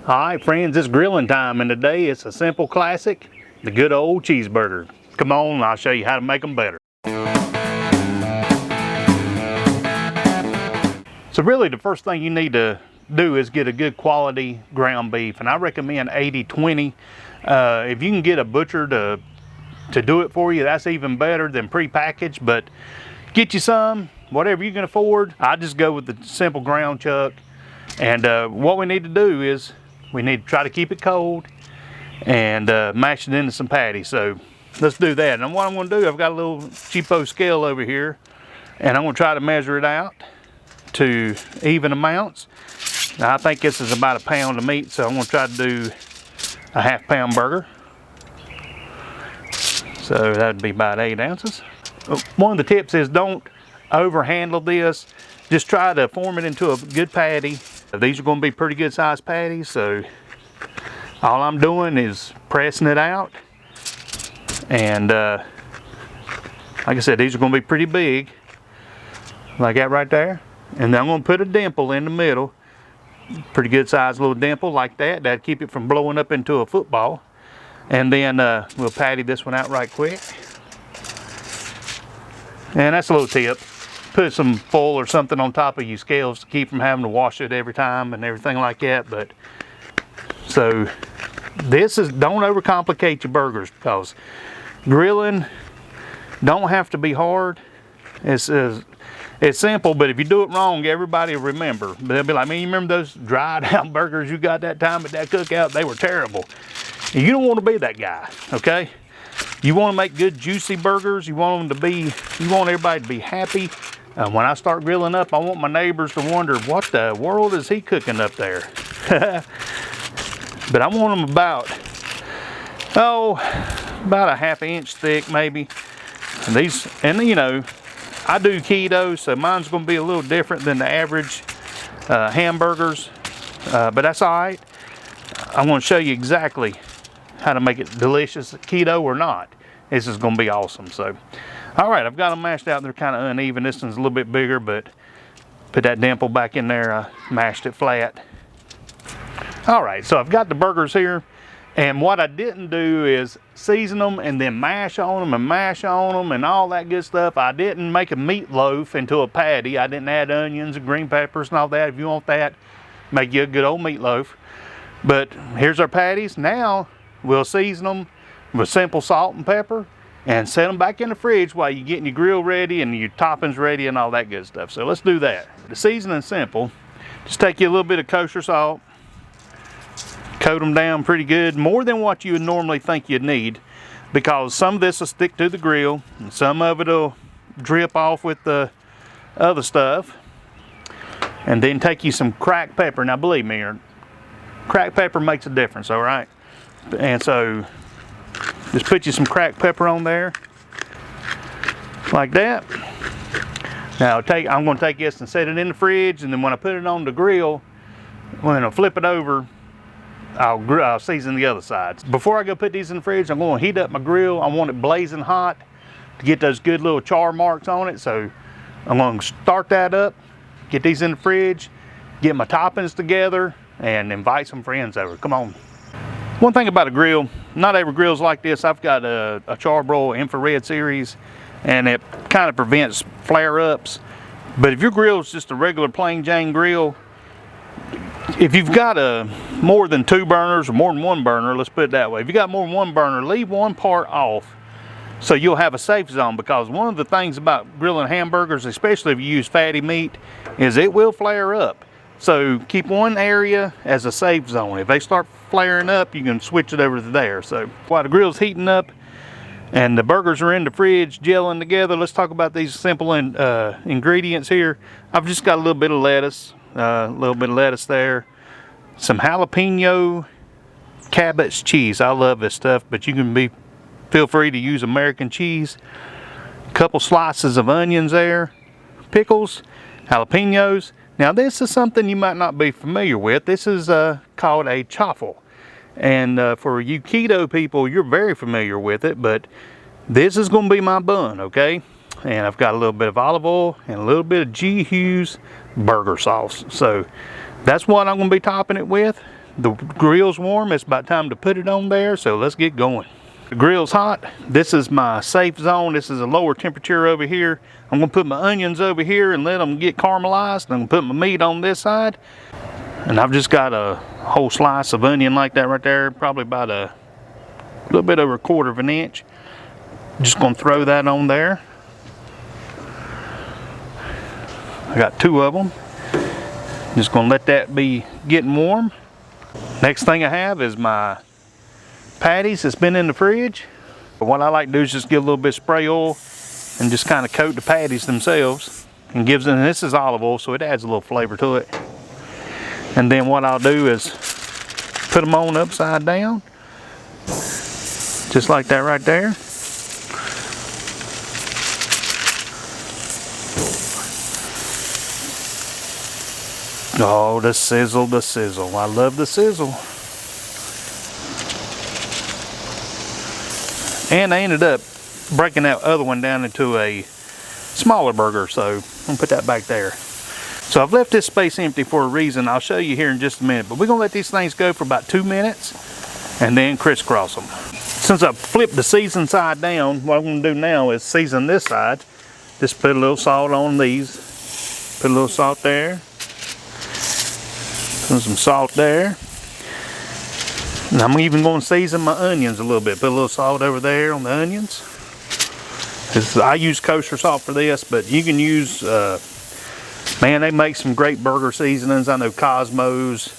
Alright friends, it's grilling time, and today it's a simple classic, the good old cheeseburger. Come on, I'll show you how to make them better. So really the first thing you need to do is get a good quality ground beef, and I recommend 80-20. If you can get a butcher to do it for you, that's even better than pre-packaged, but get you some, whatever you can afford. I just go with the simple ground chuck, and what we need to do is we need to try to keep it cold and mash it into some patties. So let's do that. And what I'm going to do, I've got a little cheapo scale over here, and I'm going to try to measure it out to even amounts. Now, I think this is about a pound of meat, so I'm going to try to do a half-pound burger. So that would be about 8 ounces. One of the tips is don't overhandle this. Just try to form it into a good patty. These are going to be pretty good sized patties, so all I'm doing is pressing it out. And like I said, these are going to be pretty big, like that right there. And then I'm going to put a dimple in the middle, pretty good sized little dimple like that. That'll keep it from blowing up into a football. And then we'll patty this one out right quick. And that's a little tip. Put some foil or something on top of your scales to keep from having to wash it every time and everything like that. But so this is, don't overcomplicate your burgers, because grilling don't have to be hard. It's simple, but if you do it wrong, everybody will remember. They'll be like, man, you remember those dried out burgers you got that time at that cookout? They were terrible. And you don't want to be that guy, okay? You want to make good juicy burgers. You want them to be, you want everybody to be happy. When I start grilling up, I want my neighbors to wonder, what the world is he cooking up there? But I want them about a ½ inch thick maybe. And these, and you know, I do keto, so mine's going to be a little different than the average hamburgers, but that's all right. I'm going to show you exactly how to make it delicious, keto or not. This is going to be awesome. So, all right, I've got them mashed out. They're kind of uneven. This one's a little bit bigger, but put that dimple back in there. I mashed it flat. All right, so I've got the burgers here, and what I didn't do is season them and then mash on them and mash on them and all that good stuff. I didn't make a meatloaf into a patty. I didn't add onions and green peppers and all that. If you want that, make you a good old meatloaf. But here's our patties. Now we'll season them with simple salt and pepper and set them back in the fridge while you're getting your grill ready and your toppings ready and all that good stuff. So let's do that. The seasoning's simple. Just take you a little bit of kosher salt, coat them down pretty good, more than what you would normally think you'd need, because some of this will stick to the grill and some of it will drip off with the other stuff. And then take you some cracked pepper. Now believe me, cracked pepper makes a difference, all right? And so just put you some cracked pepper on there, like that. Now I'm going to take this and set it in the fridge, and then when I put it on the grill, when I flip it over, I'll season the other sides. Before I go put these in the fridge, I'm going to heat up my grill. I want it blazing hot to get those good little char marks on it. So I'm going to start that up, get these in the fridge, get my toppings together, and invite some friends over. Come on. One thing about a grill, not every grill's like this. I've got a Charbroil infrared series, and it kind of prevents flare-ups. But if your grill is just a regular plain Jane grill, if you've got more than 2 burners or more than 1 burner, let's put it that way. If you got more than 1 burner, leave one part off so you'll have a safe zone, because one of the things about grilling hamburgers, especially if you use fatty meat, is it will flare up. So keep one area as a safe zone. If they start flaring up, you can switch it over to there. So while the grill's heating up and the burgers are in the fridge gelling together, let's talk about these simple ingredients here. I've just got a little bit of lettuce, there, some jalapeno cabbage cheese. I love this stuff, but you can feel free to use American cheese. A couple slices of onions there, pickles, jalapenos. Now this is something you might not be familiar with. This is called a chaffle, and for you keto people, you're very familiar with it, but this is going to be my bun, okay? And I've got a little bit of olive oil and a little bit of G. Hughes burger sauce. So that's what I'm going to be topping it with. the grill's warm. It's about time to put it on there, so let's get going. The grill's hot. This is my safe zone. This is a lower temperature over here. I'm gonna put my onions over here and let them get caramelized. I'm gonna put my meat on this side. And I've just got a whole slice of onion like that right there, probably about a little bit over 1/4 of an inch. Just gonna throw that on there. I got 2 of them. Just gonna let that be getting warm. Next thing I have is my patties that's been in the fridge. But what I like to do is just get a little bit of spray oil and just kind of coat the patties themselves. And gives them, this is olive oil, so it adds a little flavor to it. And then what I'll do is put them on upside down. Just like that right there. Oh, the sizzle, the sizzle. I love the sizzle. And I ended up breaking that other one down into a smaller burger, so I'm gonna put that back there. So I've left this space empty for a reason. I'll show you here in just a minute, but we're gonna let these things go for about 2 minutes and then crisscross them. Since I flipped the season side down, what I'm gonna do now is season this side. Just put a little salt on these. Put a little salt there. Put some salt there. And I'm even going to season my onions a little bit. Put a little salt over there on the onions. I use kosher salt for this, but you can use, man, they make some great burger seasonings. I know Cosmos,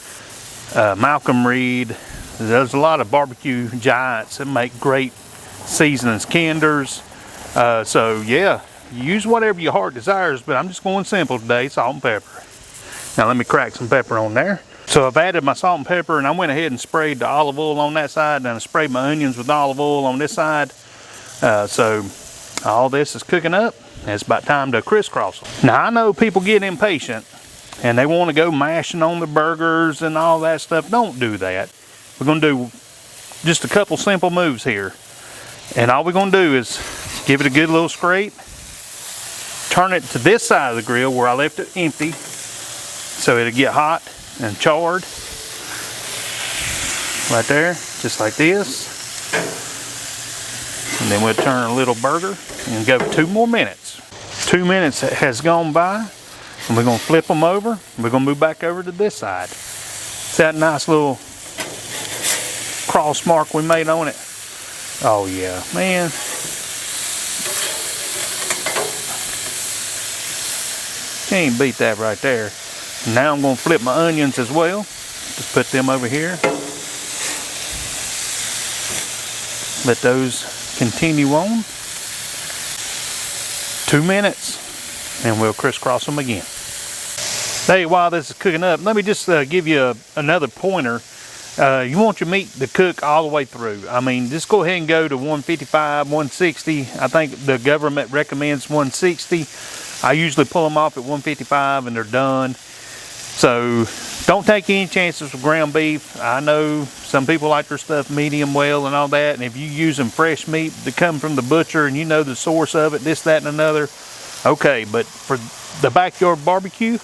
Malcolm Reed. There's a lot of barbecue giants that make great seasonings. Kinder's. So yeah, use whatever your heart desires, but I'm just going simple today, salt and pepper. Now let me crack some pepper on there. So I've added my salt and pepper, and I went ahead and sprayed the olive oil on that side, and I sprayed my onions with olive oil on this side. So all this is cooking up, and it's about time to crisscross them. Now I know people get impatient, and they want to go mashing on the burgers and all that stuff. Don't do that. We're going to do just a couple simple moves here. And all we're going to do is give it a good little scrape. Turn it to this side of the grill where I left it empty, so it'll get hot and charred. Right there, just like this. And then we'll turn a little burger and go 2 more minutes. 2 minutes has gone by, and we're going to flip them over. We're going to move back over to this side. See that nice little cross mark we made on it? Oh yeah, man. Can't beat that right there. Now I'm going to flip my onions as well. Just put them over here. Let those continue on. 2 minutes, and we'll crisscross them again. Hey, while this is cooking up, let me just give you another pointer. You want your meat to cook all the way through. I mean, just go ahead and go to 155, 160. I think the government recommends 160. I usually pull them off at 155 and they're done. So don't take any chances with ground beef. I know some people like their stuff medium well and all that, and if you use some fresh meat that come from the butcher and you know the source of it, this, that, and another, okay. But for the backyard barbecue,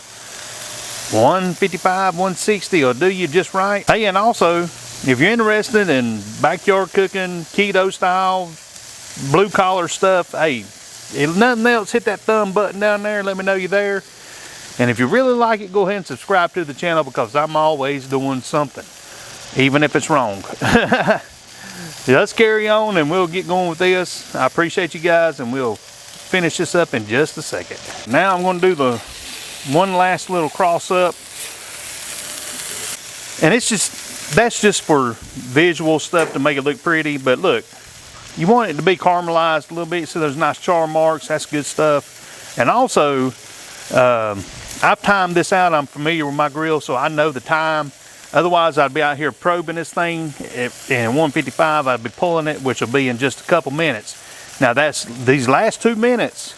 155, 160 will do you just right. Hey, and also, if you're interested in backyard cooking, keto style, blue collar stuff, hey, if nothing else, hit that thumb button down there and let me know you're there. And if you really like it, go ahead and subscribe to the channel, because I'm always doing something, even if it's wrong. Let's carry on and we'll get going with this. I appreciate you guys, and we'll finish this up in just a second. Now I'm going to do the one last little cross up. And it's just, that's just for visual stuff to make it look pretty. But look, you want it to be caramelized a little bit so there's nice char marks. That's good stuff. And also, I've timed this out. I'm familiar with my grill, so I know the time. Otherwise, I'd be out here probing this thing. In 155, I'd be pulling it, which will be in just a couple minutes. Now, that's these last 2 minutes.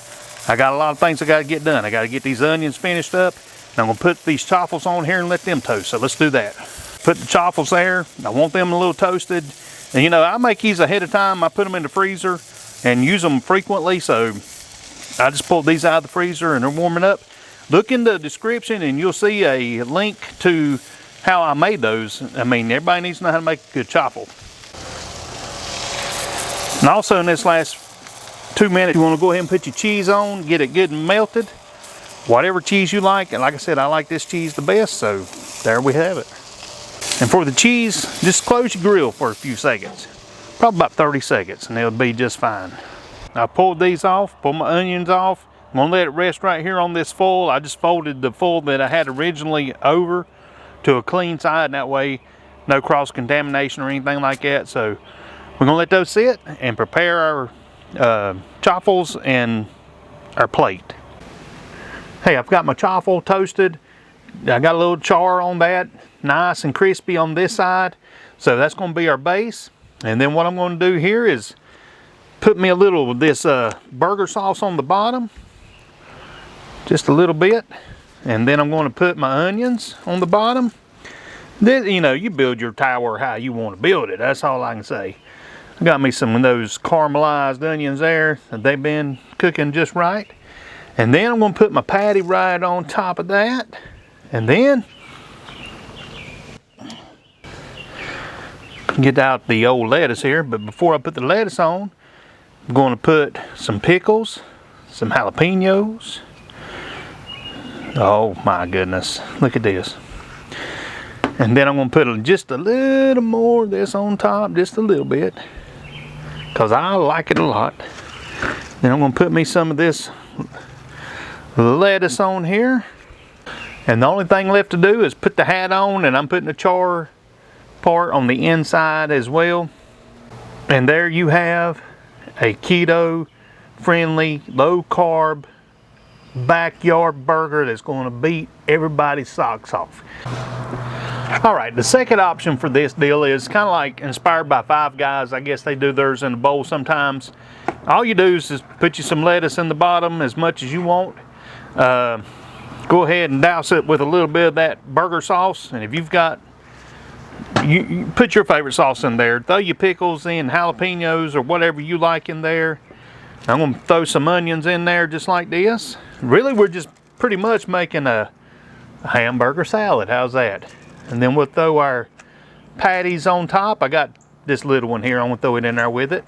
I got a lot of things I got to get done. I got to get these onions finished up. And I'm going to put these chaffles on here and let them toast. So let's do that. Put the chaffles there. I want them a little toasted. And you know, I make these ahead of time. I put them in the freezer and use them frequently. So I just pulled these out of the freezer and they're warming up. Look in the description and you'll see a link to how I made those. I mean, everybody needs to know how to make a good chaffle. And also in this last 2 minutes, you want to go ahead and put your cheese on, get it good and melted. Whatever cheese you like, and like I said, I like this cheese the best, so there we have it. And for the cheese, just close your grill for a few seconds. Probably about 30 seconds, and it'll be just fine. I pulled these off, pulled my onions off. I'm gonna let it rest right here on this foil. I just folded the foil that I had originally over to a clean side, and that way no cross contamination or anything like that. So we're gonna let those sit and prepare our chaffles and our plate. Hey, I've got my chaffle toasted. I got a little char on that, nice and crispy on this side. So that's gonna be our base. And then what I'm gonna do here is put me a little of this burger sauce on the bottom, just a little bit. And then I'm gonna put my onions on the bottom. This, you know, you build your tower how you wanna build it. That's all I can say. I got me some of those caramelized onions there. They've been cooking just right. And then I'm going to put my patty right on top of that. And then get out the old lettuce here. But before I put the lettuce on, I'm going to put some pickles, some jalapenos. Oh my goodness, look at this. And then I'm going to put just a little more of this on top, just a little bit, because I like it a lot. Then I'm going to put me some of this lettuce on here, and the only thing left to do is put the hat on, and I'm putting the char part on the inside as well. And there you have a keto friendly, low carb backyard burger that's going to beat everybody's socks off. All right, the second option for this deal is kind of like inspired by Five Guys. I guess they do theirs in a bowl sometimes. All you do is just put you some lettuce in the bottom as much as you want. Go ahead and douse it with a little bit of that burger sauce, and if you've got, you put your favorite sauce in there. Throw your pickles in, jalapenos or whatever you like in there. I'm going to throw some onions in there just like this. Really, we're just pretty much making a hamburger salad. How's that? And then we'll throw our patties on top. I got this little one here. I'm going to throw it in there with it.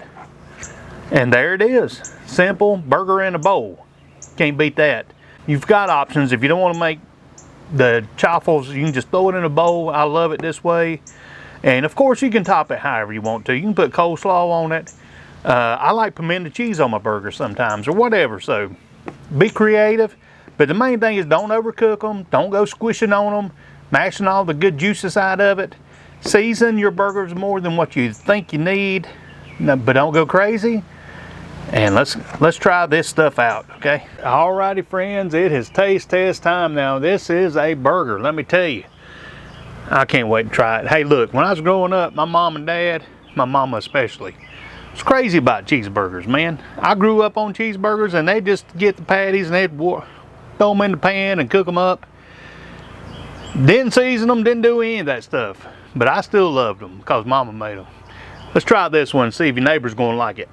And there it is. Simple burger in a bowl. Can't beat that. You've got options. If you don't want to make the chaffles, you can just throw it in a bowl. I love it this way. And of course, you can top it however you want to. You can put coleslaw on it. I like pimento cheese on my burger sometimes, or whatever. So be creative. But the main thing is don't overcook them. Don't go squishing on them, mashing all the good juices out of it. Season your burgers more than what you think you need, but don't go crazy. And let's try this stuff out, okay? Alrighty, friends, it is taste test time now. This is a burger, let me tell you. I can't wait to try it. Hey, look, when I was growing up, my mom and dad, my mama especially, was crazy about cheeseburgers, man. I grew up on cheeseburgers, and they'd just get the patties and they'd throw them in the pan and cook them up. Didn't season them, didn't do any of that stuff. But I still loved them because mama made them. Let's try this one and see if your neighbor's gonna like it.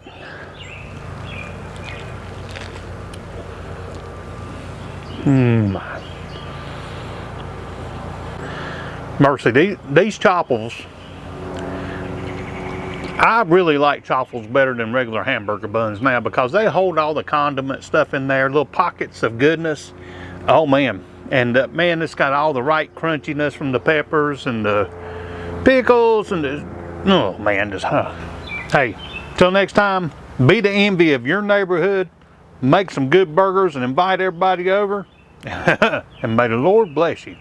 Mercy, these chaffles, I really like chaffles better than regular hamburger buns now because they hold all the condiment stuff in there, little pockets of goodness. Oh man, and man, it's got all the right crunchiness from the peppers and the pickles and the, oh man, just Hey, till next time, be the envy of your neighborhood, make some good burgers and invite everybody over, and may the Lord bless you.